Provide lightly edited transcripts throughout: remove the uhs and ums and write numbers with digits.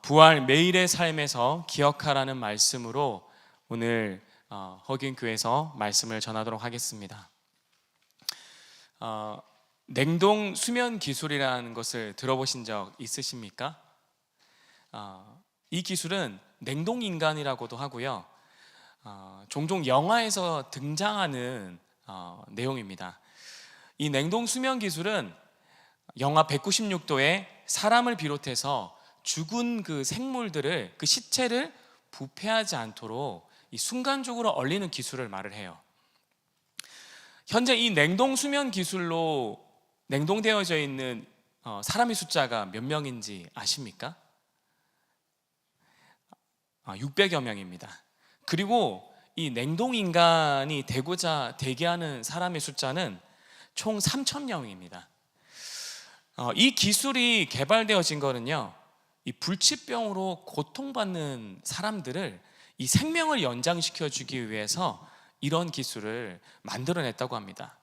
부활 매일의 삶에서 기억하라는 말씀으로 오늘 허균교회에서 말씀을 전하도록 하겠습니다. 냉동 수면 기술이라는 것을 들어보신 적 있으십니까? 이 기술은 냉동 인간이라고도 하고요. 종종 영화에서 등장하는 내용입니다. 이 냉동 수면 기술은 영하 196도에 사람을 비롯해서 죽은 그 생물들을, 그 시체를 부패하지 않도록 이 순간적으로 얼리는 기술을 말을 해요. 현재 이 냉동 수면 기술로 냉동되어져 있는 사람의 숫자가 몇 명인지 아십니까? 600여 명입니다. 그리고 이 냉동 인간이 되고자 대기하는 사람의 숫자는 총 3,000명입니다. 이 기술이 개발되어진 거는요, 이 불치병으로 고통받는 사람들을 이 생명을 연장시켜 주기 위해서 이런 기술을 만들어냈다고 합니다.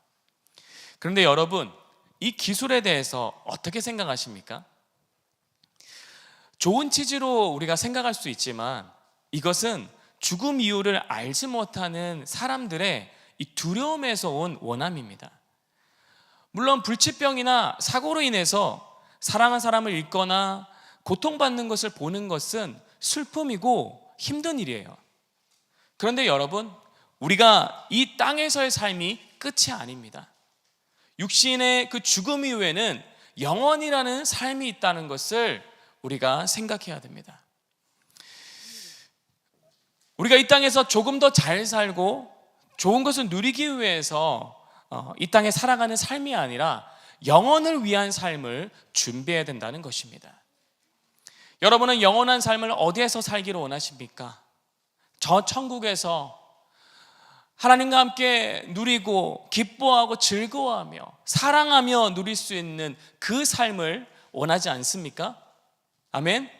그런데 여러분, 이 기술에 대해서 어떻게 생각하십니까? 좋은 취지로 우리가 생각할 수 있지만 이것은 죽음 이유를 알지 못하는 사람들의 이 두려움에서 온 원함입니다. 물론 불치병이나 사고로 인해서 사랑하는 사람을 잃거나 고통받는 것을 보는 것은 슬픔이고 힘든 일이에요. 그런데 여러분, 우리가 이 땅에서의 삶이 끝이 아닙니다. 육신의 그 죽음 이후에는 영원이라는 삶이 있다는 것을 우리가 생각해야 됩니다. 우리가 이 땅에서 조금 더 잘 살고 좋은 것을 누리기 위해서 이 땅에 살아가는 삶이 아니라 영원을 위한 삶을 준비해야 된다는 것입니다. 여러분은 영원한 삶을 어디에서 살기를 원하십니까? 저 천국에서 하나님과 함께 누리고 기뻐하고 즐거워하며 사랑하며 누릴 수 있는 그 삶을 원하지 않습니까? 아멘?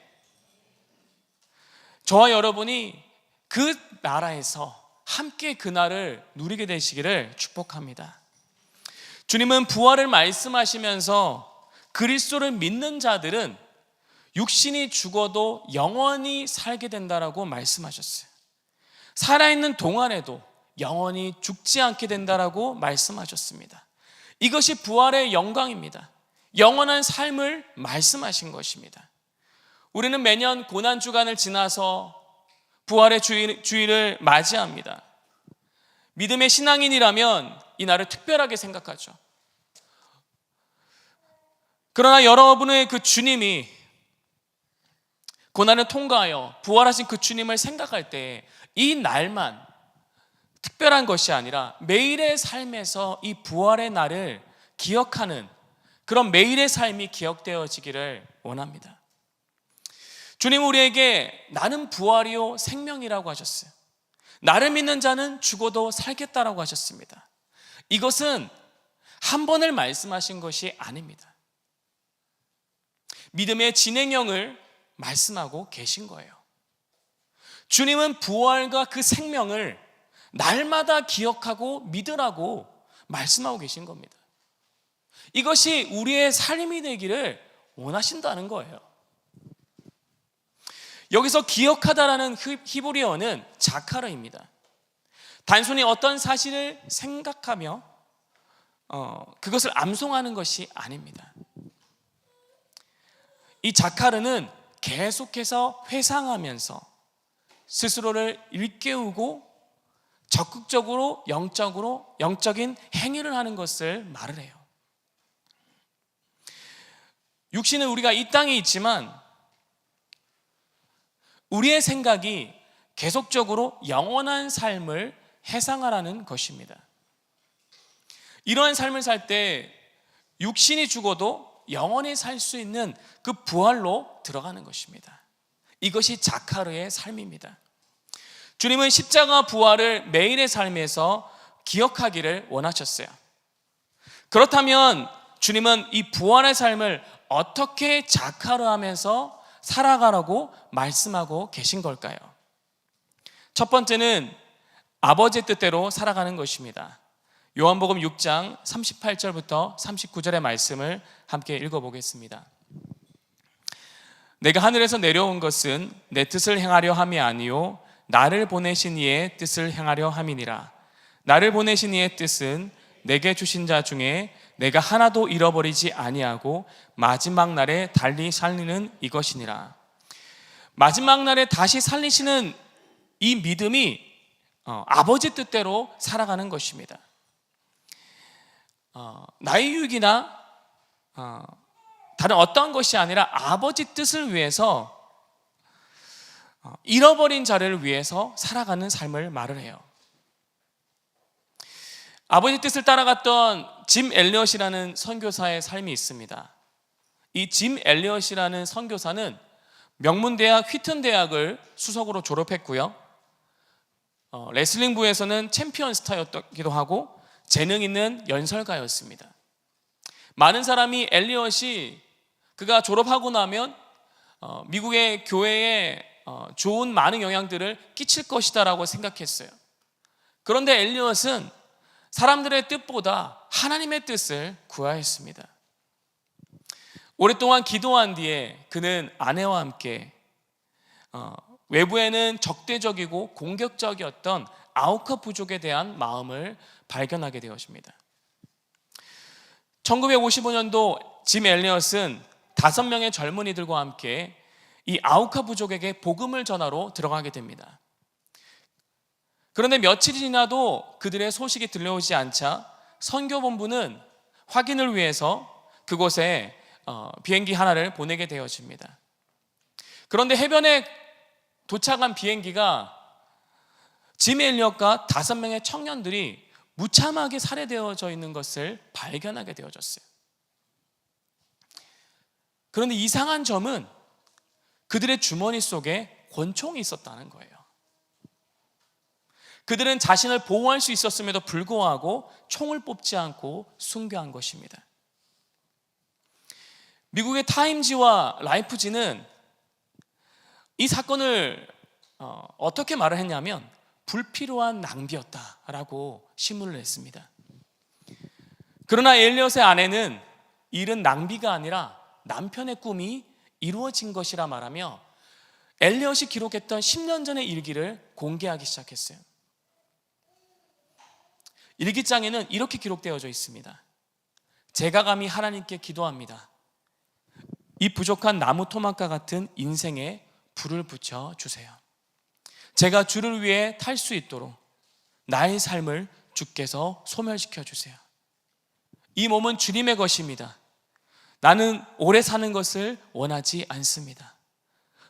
저와 여러분이 그 나라에서 함께 그날을 누리게 되시기를 축복합니다. 주님은 부활을 말씀하시면서 그리스도를 믿는 자들은 육신이 죽어도 영원히 살게 된다라고 말씀하셨어요. 살아있는 동안에도 영원히 죽지 않게 된다라고 말씀하셨습니다. 이것이 부활의 영광입니다. 영원한 삶을 말씀하신 것입니다. 우리는 매년 고난주간을 지나서 부활의 주일을 맞이합니다. 믿음의 신앙인이라면 이 날을 특별하게 생각하죠. 그러나 여러분의 그 주님이 고난을 통과하여 부활하신 그 주님을 생각할 때 이 날만 특별한 것이 아니라 매일의 삶에서 이 부활의 날을 기억하는 그런 매일의 삶이 기억되어지기를 원합니다. 주님 우리에게 나는 부활이요 생명이라고 하셨어요. 나를 믿는 자는 죽어도 살겠다라고 하셨습니다. 이것은 한 번을 말씀하신 것이 아닙니다. 믿음의 진행형을 말씀하고 계신 거예요. 주님은 부활과 그 생명을 날마다 기억하고 믿으라고 말씀하고 계신 겁니다. 이것이 우리의 삶이 되기를 원하신다는 거예요. 여기서 기억하다라는 히브리어는 자카르입니다. 단순히 어떤 사실을 생각하며 그것을 암송하는 것이 아닙니다. 이 자카르는 계속해서 회상하면서 스스로를 일깨우고 적극적으로 영적인 행위를 하는 것을 말을 해요. 육신은 우리가 이 땅에 있지만 우리의 생각이 계속적으로 영원한 삶을 회상하라는 것입니다. 이러한 삶을 살 때 육신이 죽어도 영원히 살 수 있는 그 부활로 들어가는 것입니다. 이것이 자카르의 삶입니다. 주님은 십자가 부활을 매일의 삶에서 기억하기를 원하셨어요. 그렇다면 주님은 이 부활의 삶을 어떻게 자카르하면서 살아가라고 말씀하고 계신 걸까요? 첫 번째는 아버지의 뜻대로 살아가는 것입니다. 요한복음 6장 38절부터 39절의 말씀을 함께 읽어보겠습니다. 내가 하늘에서 내려온 것은 내 뜻을 행하려 함이 아니요 나를 보내신 이의 뜻을 행하려 함이니라. 나를 보내신 이의 뜻은 내게 주신 자 중에 내가 하나도 잃어버리지 아니하고 마지막 날에 달리 살리는 이것이니라. 마지막 날에 다시 살리시는 이 믿음이 아버지 뜻대로 살아가는 것입니다. 나의 유익이나 다른 어떠한 것이 아니라 아버지 뜻을 위해서, 잃어버린 자를 위해서 살아가는 삶을 말을 해요. 아버지 뜻을 따라갔던 짐 엘리엇이라는 선교사의 삶이 있습니다. 이 짐 엘리엇이라는 선교사는 명문대학 휘튼 대학을 수석으로 졸업했고요. 레슬링부에서는 챔피언 스타였기도 하고 재능 있는 연설가였습니다. 많은 사람이 엘리엇이 그가 졸업하고 나면 미국의 교회에 좋은 많은 영향들을 끼칠 것이다 라고 생각했어요. 그런데 엘리엇은 사람들의 뜻보다 하나님의 뜻을 구하였습니다. 오랫동안 기도한 뒤에 그는 아내와 함께 외부에는 적대적이고 공격적이었던 아우카 부족에 대한 마음을 발견하게 되었습니다. 1955년도 짐 엘리엇은 5명의 젊은이들과 함께 이 아우카 부족에게 복음을 전하러 들어가게 됩니다. 그런데 며칠이 지나도 그들의 소식이 들려오지 않자 선교본부는 확인을 위해서 그곳에 비행기 하나를 보내게 되어집니다. 그런데 해변에 도착한 비행기가 짐 엘리엇과 5명의 청년들이 무참하게 살해되어져 있는 것을 발견하게 되어졌어요. 그런데 이상한 점은 그들의 주머니 속에 권총이 있었다는 거예요. 그들은 자신을 보호할 수 있었음에도 불구하고 총을 뽑지 않고 순교한 것입니다. 미국의 타임지와 라이프지는 이 사건을 어떻게 말을 했냐면 불필요한 낭비였다라고 신문을 냈습니다. 그러나 엘리엇의 아내는 일은 낭비가 아니라 남편의 꿈이 이루어진 것이라 말하며 엘리엇이 기록했던 10년 전의 일기를 공개하기 시작했어요. 일기장에는 이렇게 기록되어져 있습니다. 제가 감히 하나님께 기도합니다. 이 부족한 나무 토막과 같은 인생에 불을 붙여 주세요. 제가 주를 위해 탈 수 있도록 나의 삶을 주께서 소멸시켜 주세요. 이 몸은 주님의 것입니다. 나는 오래 사는 것을 원하지 않습니다.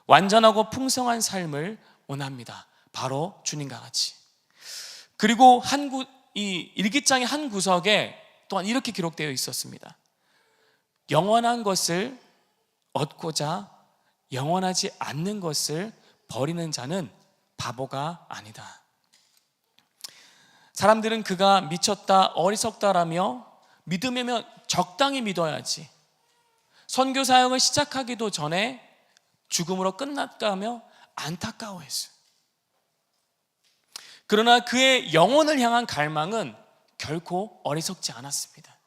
완전하고 풍성한 삶을 원합니다. 바로 주님과 같이. 그리고 이 일기장의 한 구석에 또한 이렇게 기록되어 있었습니다. 영원한 것을 얻고자 영원하지 않는 것을 버리는 자는 바보가 아니다. 사람들은 그가 미쳤다, 어리석다라며 믿으면 적당히 믿어야지, 선교 사역을 시작하기도 전에 죽음으로 끝났다며 안타까워했어요. 그러나 그의 영혼을 향한 갈망은 결코 어리석지 않았습니다.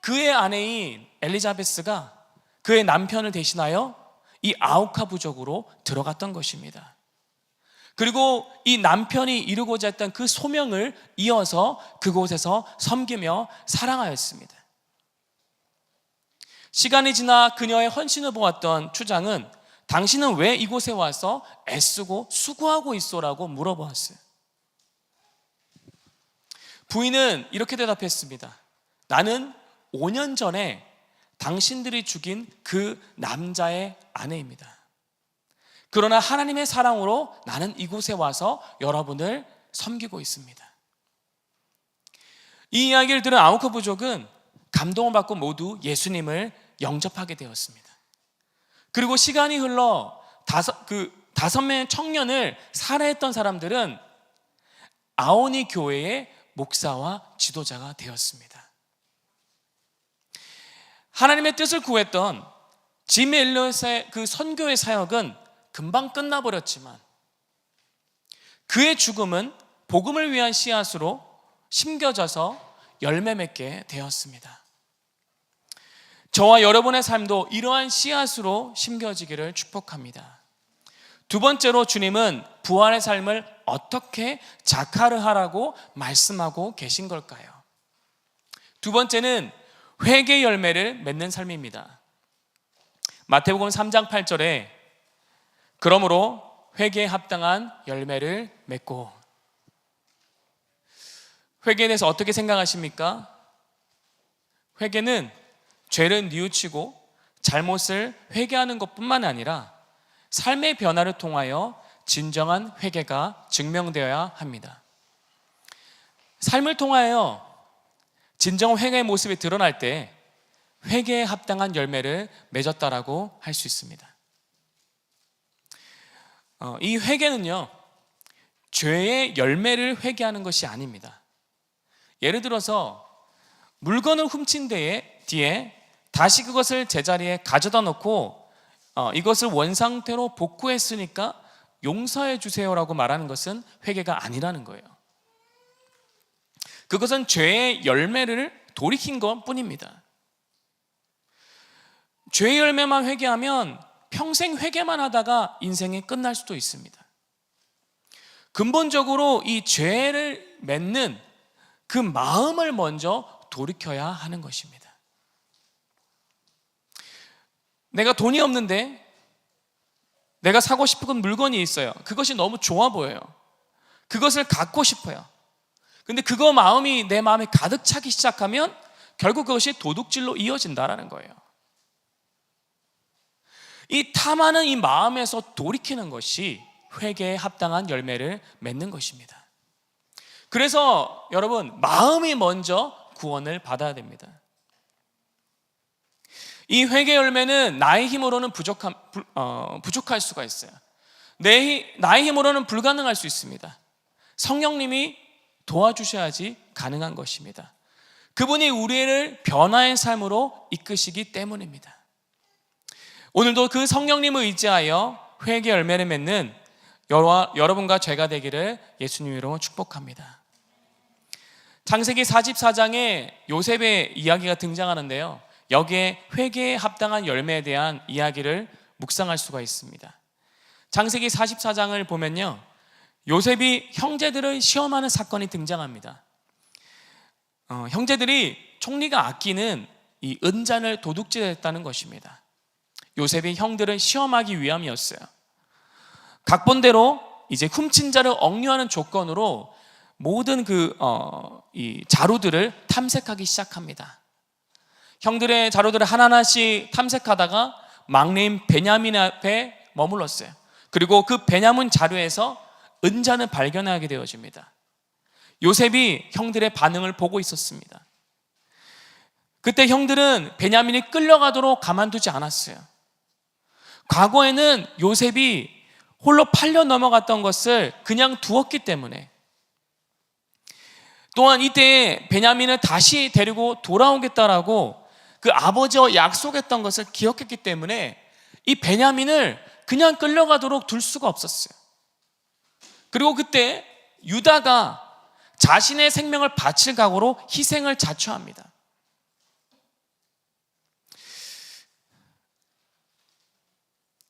그의 아내인 엘리자베스가 그의 남편을 대신하여 이 아우카 부족으로 들어갔던 것입니다. 그리고 이 남편이 이루고자 했던 그 소명을 이어서 그곳에서 섬기며 사랑하였습니다. 시간이 지나 그녀의 헌신을 보았던 추장은 당신은 왜 이곳에 와서 애쓰고 수고하고 있소라고 물어보았어요. 부인은 이렇게 대답했습니다. 나는 5년 전에 당신들이 죽인 그 남자의 아내입니다. 그러나 하나님의 사랑으로 나는 이곳에 와서 여러분을 섬기고 있습니다. 이 이야기를 들은 아우카 부족은 감동을 받고 모두 예수님을 영접하게 되었습니다. 그리고 시간이 흘러 5명의 청년을 살해했던 사람들은 아오니 교회의 목사와 지도자가 되었습니다. 하나님의 뜻을 구했던 짐 엘리엇의 그 선교의 사역은 금방 끝나버렸지만 그의 죽음은 복음을 위한 씨앗으로 심겨져서 열매 맺게 되었습니다. 저와 여러분의 삶도 이러한 씨앗으로 심겨지기를 축복합니다. 두 번째로 주님은 부활의 삶을 어떻게 자카르하라고 말씀하고 계신 걸까요? 두 번째는 회개 열매를 맺는 삶입니다. 마태복음 3장 8절에 그러므로 회개에 합당한 열매를 맺고. 회개에 대해서 어떻게 생각하십니까? 회개는 죄를 뉘우치고 잘못을 회개하는 것뿐만 아니라 삶의 변화를 통하여 진정한 회개가 증명되어야 합니다. 삶을 통하여 진정한 회개의 모습이 드러날 때 회개에 합당한 열매를 맺었다라고 할 수 있습니다. 이 회개는요, 죄의 열매를 회개하는 것이 아닙니다. 예를 들어서 물건을 훔친 뒤에 다시 그것을 제자리에 가져다 놓고 이것을 원상태로 복구했으니까 용서해 주세요라고 말하는 것은 회개가 아니라는 거예요. 그것은 죄의 열매를 돌이킨 것 뿐입니다. 죄의 열매만 회개하면 평생 회개만 하다가 인생이 끝날 수도 있습니다. 근본적으로 이 죄를 맺는 그 마음을 먼저 돌이켜야 하는 것입니다. 내가 돈이 없는데 내가 사고 싶은 물건이 있어요. 그것이 너무 좋아 보여요. 그것을 갖고 싶어요. 근데 그거 내 마음에 가득 차기 시작하면 결국 그것이 도둑질로 이어진다라는 거예요. 이 탐하는 이 마음에서 돌이키는 것이 회개에 합당한 열매를 맺는 것입니다. 그래서 여러분, 마음이 먼저 구원을 받아야 됩니다. 이 회개 열매는 나의 힘으로는 부족할 수가 있어요. 나의 힘으로는 불가능할 수 있습니다. 성령님이 도와주셔야지 가능한 것입니다. 그분이 우리를 변화의 삶으로 이끄시기 때문입니다. 오늘도 그 성령님을 의지하여 회개 열매를 맺는 여러분과 제가 되기를 예수님 이름으로 축복합니다. 창세기 44장에 요셉의 이야기가 등장하는데요, 여기에 회개에 합당한 열매에 대한 이야기를 묵상할 수가 있습니다. 창세기 44장을 보면요, 요셉이 형제들을 시험하는 사건이 등장합니다. 형제들이 총리가 아끼는 이 은잔을 도둑질했다는 것입니다. 요셉이 형들을 시험하기 위함이었어요. 각본대로 이제 훔친 자를 억류하는 조건으로 모든 이 자루들을 탐색하기 시작합니다. 형들의 자루들을 하나하나씩 탐색하다가 막내인 베냐민 앞에 머물렀어요. 그리고 그 베냐민 자루에서 은잔을 발견하게 되어집니다. 요셉이 형들의 반응을 보고 있었습니다. 그때 형들은 베냐민이 끌려가도록 가만두지 않았어요. 과거에는 요셉이 홀로 팔려 넘어갔던 것을 그냥 두었기 때문에, 또한 이때 베냐민을 다시 데리고 돌아오겠다라고 그 아버지와 약속했던 것을 기억했기 때문에 이 베냐민을 그냥 끌려가도록 둘 수가 없었어요. 그리고 그때 유다가 자신의 생명을 바칠 각오로 희생을 자처합니다.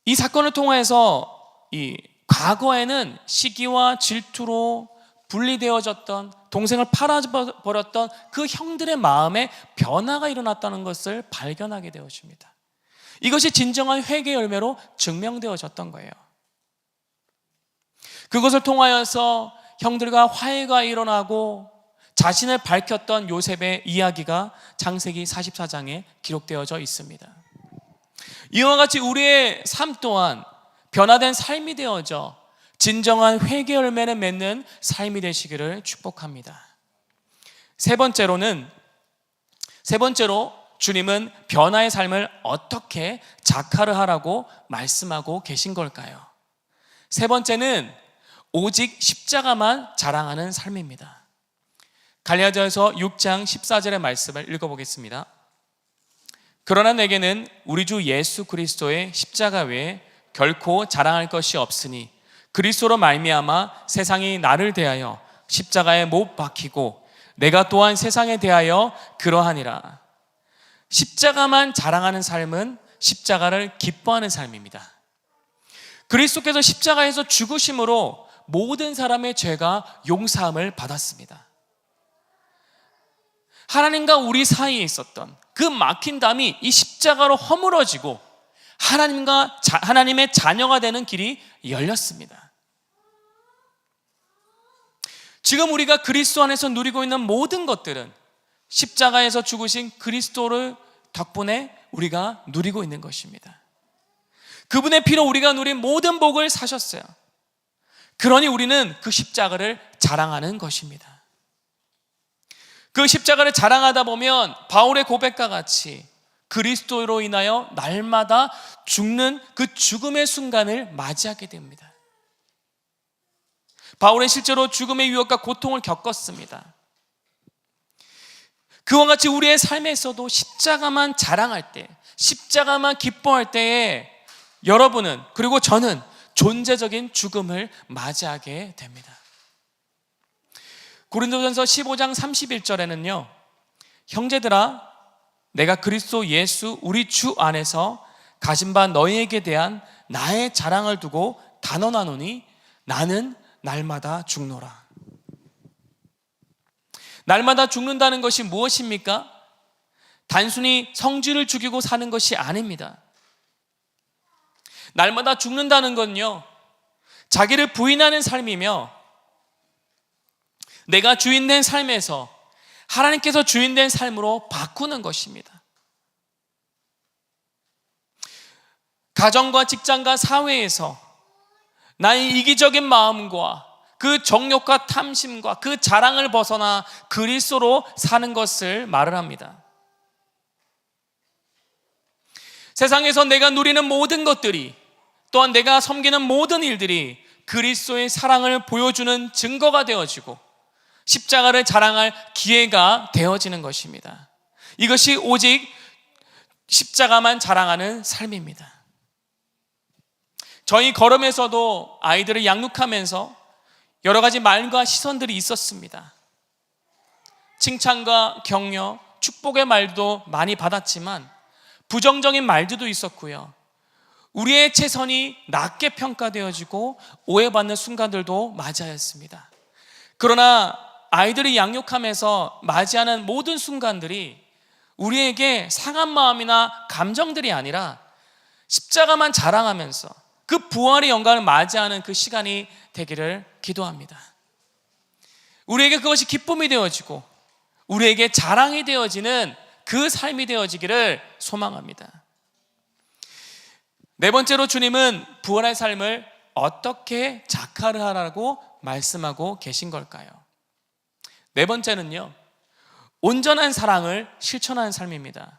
이 사건을 통해서 이 과거에는 시기와 질투로 분리되어졌던, 동생을 팔아버렸던 그 형들의 마음에 변화가 일어났다는 것을 발견하게 되어집니다. 이것이 진정한 회개 열매로 증명되어졌던 거예요. 그것을 통하여서 형들과 화해가 일어나고 자신을 밝혔던 요셉의 이야기가 창세기 44장에 기록되어져 있습니다. 이와 같이 우리의 삶 또한 변화된 삶이 되어져 진정한 회개 열매를 맺는 삶이 되시기를 축복합니다. 세 번째로 주님은 변화의 삶을 어떻게 자카르하라고 말씀하고 계신 걸까요? 세 번째는 오직 십자가만 자랑하는 삶입니다. 갈라디아서 6장 14절의 말씀을 읽어보겠습니다. 그러나 내게는 우리 주 예수 그리스도의 십자가 외에 결코 자랑할 것이 없으니 그리스도로 말미암아 세상이 나를 대하여 십자가에 못 박히고 내가 또한 세상에 대하여 그러하니라. 십자가만 자랑하는 삶은 십자가를 기뻐하는 삶입니다. 그리스도께서 십자가에서 죽으심으로 모든 사람의 죄가 용서함을 받았습니다. 하나님과 우리 사이에 있었던 그 막힌 담이 이 십자가로 허물어지고 하나님의 자녀가 되는 길이 열렸습니다. 지금 우리가 그리스도 안에서 누리고 있는 모든 것들은 십자가에서 죽으신 그리스도를 덕분에 우리가 누리고 있는 것입니다. 그분의 피로 우리가 누린 모든 복을 사셨어요. 그러니 우리는 그 십자가를 자랑하는 것입니다. 그 십자가를 자랑하다 보면 바울의 고백과 같이 그리스도로 인하여 날마다 죽는 그 죽음의 순간을 맞이하게 됩니다. 바울은 실제로 죽음의 위협과 고통을 겪었습니다. 그와 같이 우리의 삶에서도 십자가만 자랑할 때, 십자가만 기뻐할 때에 여러분은, 그리고 저는 존재적인 죽음을 맞이하게 됩니다. 고린도전서 15장 31절에는요, 형제들아 내가 그리스도 예수 우리 주 안에서 가진 바 너희에게 대한 나의 자랑을 두고 단언하노니 나는 날마다 죽노라. 날마다 죽는다는 것이 무엇입니까? 단순히 성질을 죽이고 사는 것이 아닙니다. 날마다 죽는다는 건요, 자기를 부인하는 삶이며 내가 주인된 삶에서 하나님께서 주인된 삶으로 바꾸는 것입니다. 가정과 직장과 사회에서 나의 이기적인 마음과 그 정욕과 탐심과 그 자랑을 벗어나 그리스도로 사는 것을 말을 합니다. 세상에서 내가 누리는 모든 것들이, 또한 내가 섬기는 모든 일들이 그리스도의 사랑을 보여주는 증거가 되어지고 십자가를 자랑할 기회가 되어지는 것입니다. 이것이 오직 십자가만 자랑하는 삶입니다. 저희 걸음에서도 아이들을 양육하면서 여러 가지 말과 시선들이 있었습니다. 칭찬과 격려, 축복의 말도 많이 받았지만 부정적인 말들도 있었고요. 우리의 최선이 낮게 평가되어지고 오해받는 순간들도 맞이하였습니다. 그러나 아이들을 양육하면서 맞이하는 모든 순간들이 우리에게 상한 마음이나 감정들이 아니라 십자가만 자랑하면서 그 부활의 영광을 맞이하는 그 시간이 되기를 기도합니다. 우리에게 그것이 기쁨이 되어지고 우리에게 자랑이 되어지는 그 삶이 되어지기를 소망합니다. 네 번째로 주님은 부활의 삶을 어떻게 자카르하라고 말씀하고 계신 걸까요? 네 번째는요, 온전한 사랑을 실천하는 삶입니다.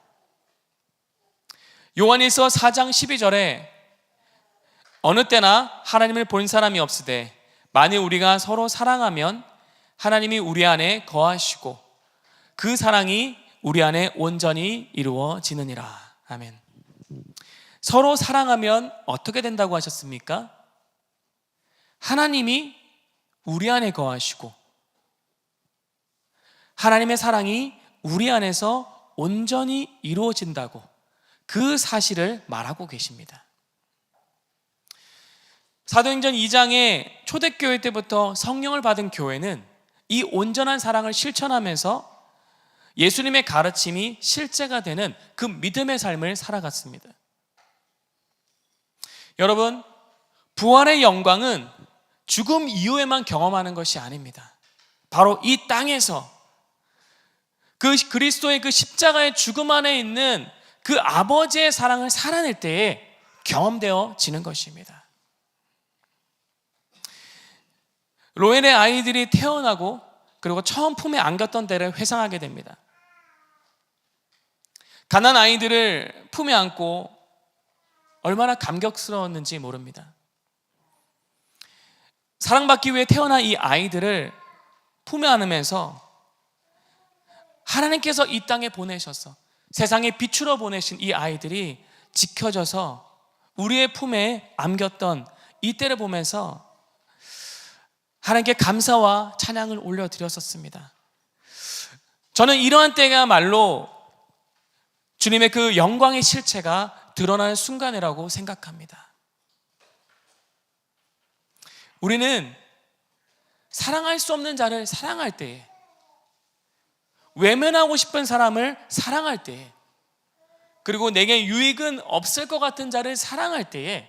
요한일서 4장 12절에 어느 때나 하나님을 본 사람이 없으되 만일 우리가 서로 사랑하면 하나님이 우리 안에 거하시고 그 사랑이 우리 안에 온전히 이루어지느니라. 아멘. 서로 사랑하면 어떻게 된다고 하셨습니까? 하나님이 우리 안에 거하시고 하나님의 사랑이 우리 안에서 온전히 이루어진다고 그 사실을 말하고 계십니다. 사도행전 2장에 초대교회 때부터 성령을 받은 교회는 이 온전한 사랑을 실천하면서 예수님의 가르침이 실제가 되는 그 믿음의 삶을 살아갔습니다. 여러분, 부활의 영광은 죽음 이후에만 경험하는 것이 아닙니다. 바로 이 땅에서 그 그리스도의 그 십자가의 죽음 안에 있는 그 아버지의 사랑을 살아낼 때에 경험되어지는 것입니다. 로엘의 아이들이 태어나고 그리고 처음 품에 안겼던 때를 회상하게 됩니다. 가난 아이들을 품에 안고 얼마나 감격스러웠는지 모릅니다. 사랑받기 위해 태어난 이 아이들을 품에 안으면서 하나님께서 이 땅에 보내셔서 세상에 비추러 보내신 이 아이들이 지켜져서 우리의 품에 안겼던 이 때를 보면서 하나님께 감사와 찬양을 올려드렸었습니다. 저는 이러한 때야말로 주님의 그 영광의 실체가 드러나는 순간이라고 생각합니다. 우리는 사랑할 수 없는 자를 사랑할 때에, 외면하고 싶은 사람을 사랑할 때에, 그리고 내게 유익은 없을 것 같은 자를 사랑할 때에,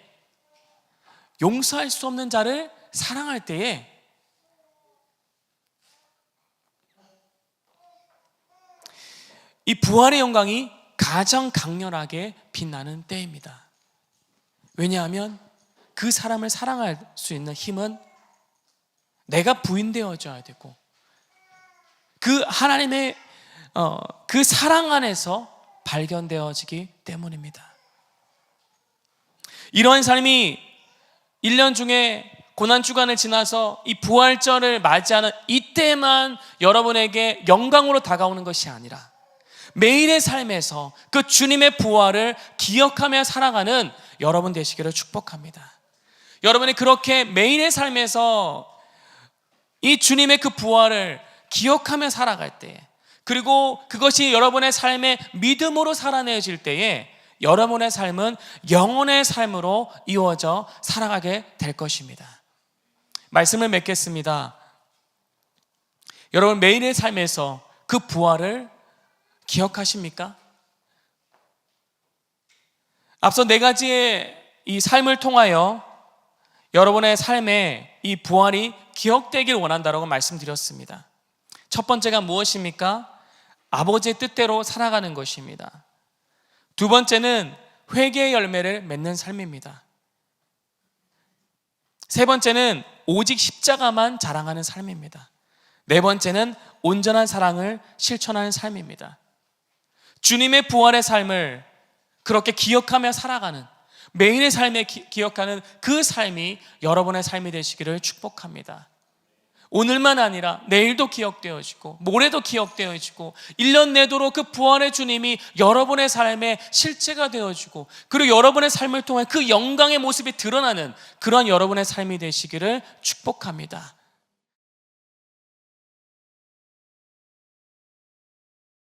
용서할 수 없는 자를 사랑할 때에 이 부활의 영광이 가장 강렬하게 빛나는 때입니다. 왜냐하면 그 사람을 사랑할 수 있는 힘은 내가 부인되어져야 되고, 그 하나님의 그 사랑 안에서 발견되어지기 때문입니다. 이러한 삶이 1년 중에 고난주간을 지나서 이 부활절을 맞이하는 이때만 여러분에게 영광으로 다가오는 것이 아니라 매일의 삶에서 그 주님의 부활을 기억하며 살아가는 여러분 되시기를 축복합니다. 여러분이 그렇게 매일의 삶에서 이 주님의 그 부활을 기억하며 살아갈 때, 그리고 그것이 여러분의 삶의 믿음으로 살아내질 때에 여러분의 삶은 영혼의 삶으로 이루어져 살아가게 될 것입니다. 말씀을 맺겠습니다. 여러분, 매일의 삶에서 그 부활을 기억하십니까? 앞서 4가지의 이 삶을 통하여 여러분의 삶에 이 부활이 기억되길 원한다라고 말씀드렸습니다. 첫 번째가 무엇입니까? 아버지의 뜻대로 살아가는 것입니다. 두 번째는 회개의 열매를 맺는 삶입니다. 세 번째는 오직 십자가만 자랑하는 삶입니다. 네 번째는 온전한 사랑을 실천하는 삶입니다. 주님의 부활의 삶을 그렇게 기억하며 살아가는, 매일의 삶에 기억하는 그 삶이 여러분의 삶이 되시기를 축복합니다. 오늘만 아니라 내일도 기억되어지고 모레도 기억되어지고 1년 내도록 그 부활의 주님이 여러분의 삶의 실체가 되어지고, 그리고 여러분의 삶을 통해 그 영광의 모습이 드러나는 그런 여러분의 삶이 되시기를 축복합니다.